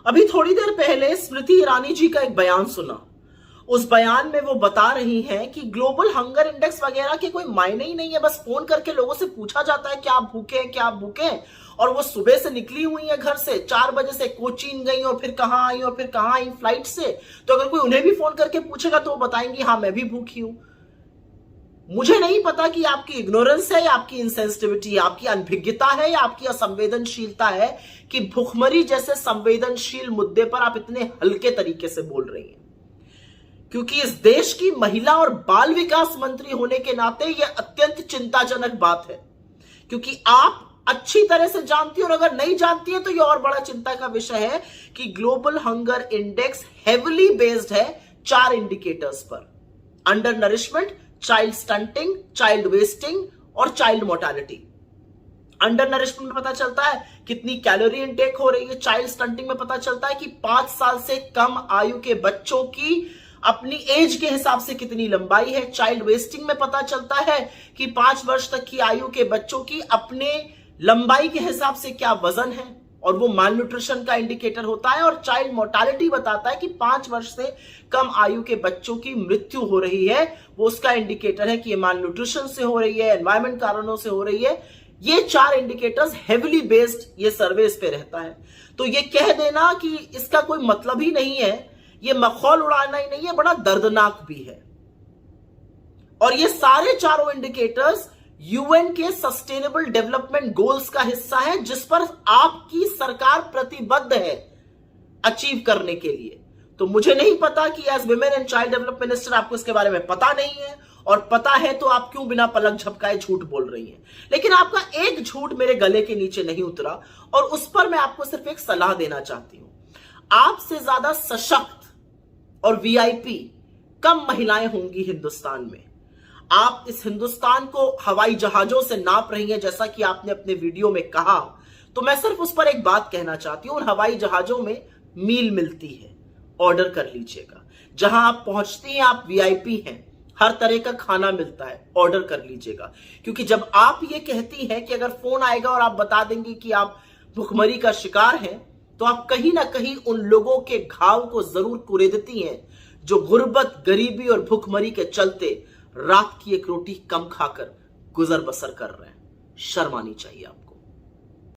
अभी थोड़ी देर पहले स्मृति ईरानी जी का एक बयान सुना। उस बयान में वो बता रही हैं कि ग्लोबल हंगर इंडेक्स वगैरह के कोई मायने ही नहीं है, बस फोन करके लोगों से पूछा जाता है क्या आप भूखे हैं, क्या आप भूखे हैं। और वो सुबह से निकली हुई है घर से, 4 बजे से कोचीन गई और फिर कहां आई और फिर कहां आई फ्लाइट से। तो अगर कोई उन्हें भी फोन करके पूछेगा तो वो बताएंगी हाँ मैं भी भूखी हूं। मुझे नहीं पता कि आपकी इग्नोरेंस है या आपकी इंसेंसिटिविटी, आपकी अनभिज्ञता है या आपकी असंवेदनशीलता है कि भुखमरी जैसे संवेदनशील मुद्दे पर आप इतने हल्के तरीके से बोल रही हैं। क्योंकि इस देश की महिला और बाल विकास मंत्री होने के नाते यह अत्यंत चिंताजनक बात है, क्योंकि आप अच्छी तरह से जानती हैं और अगर नहीं जानती है तो यह और बड़ा चिंता का विषय है कि global hunger index heavily based है 4 इंडिकेटर्स पर: under nourishment, child stunting, child wasting और चाइल्ड मोर्टालिटी। अंडर नरिशमेंट में पता चलता है कितनी कैलोरी इनटेक हो रही है, चाइल्ड स्टंटिंग में पता चलता है कि 5 साल से कम आयु के बच्चों की अपनी एज के हिसाब से कितनी लंबाई है, चाइल्ड वेस्टिंग में पता चलता है कि 5 वर्ष तक की आयु के बच्चों की अपने लंबाई के हिसाब से क्या वजन है और वो माल न्यूट्रिशन का इंडिकेटर होता है। और चाइल्ड मोर्टालिटी बताता है कि 5 वर्ष से कम आयु के बच्चों की मृत्यु हो रही है, वो उसका इंडिकेटर है कि ये माल न्यूट्रिशन से हो रही है, एनवायरमेंट कारणों से हो रही है। ये 4 इंडिकेटर्स हेविली बेस्ड ये सर्वे इस पे रहता है। तो ये कह देना कि इसका कोई मतलब ही नहीं है, ये मखौल उड़ाना ही नहीं है, बड़ा दर्दनाक भी है। और ये सारे चारों इंडिकेटर्स यूएन के सस्टेनेबल डेवलपमेंट गोल्स का हिस्सा है, जिस पर आपकी सरकार प्रतिबद्ध है अचीव करने के लिए। तो मुझे नहीं पता कि as women and child development minister आपको इसके बारे में पता नहीं है, और पता है तो आप क्यों बिना पलक झपकाए झूठ बोल रही हैं। लेकिन आपका एक झूठ मेरे गले के नीचे नहीं उतरा और उस पर मैं आपको सिर्फ एक सलाह देना चाहती हूं। आपसे ज्यादा सशक्त और वीआईपी कम महिलाएं होंगी हिंदुस्तान में। आप इस हिंदुस्तान को हवाई जहाजों से नाप रही हैं, जैसा कि आपने अपने वीडियो में कहा। तो मैं सिर्फ उस पर एक बात कहना चाहती हूं, उन हवाई जहाजों में मील मिलती है, ऑर्डर कर लीजिएगा। जहां आप पहुंचती हैं आप वीआईपी हैं, हर तरह का खाना मिलता है, ऑर्डर कर लीजिएगा। क्योंकि जब आप ये कहती हैं कि अगर फोन आएगा और आप बता देंगे कि आप भुखमरी का शिकार हैं, तो आप कहीं ना कहीं उन लोगों के घाव को जरूर कुरेदती हैं जो गुर्बत, गरीबी और भुखमरी के चलते रात की एक रोटी कम खाकर गुजर बसर कर रहे हैं। शर्म आनी चाहिए आपको।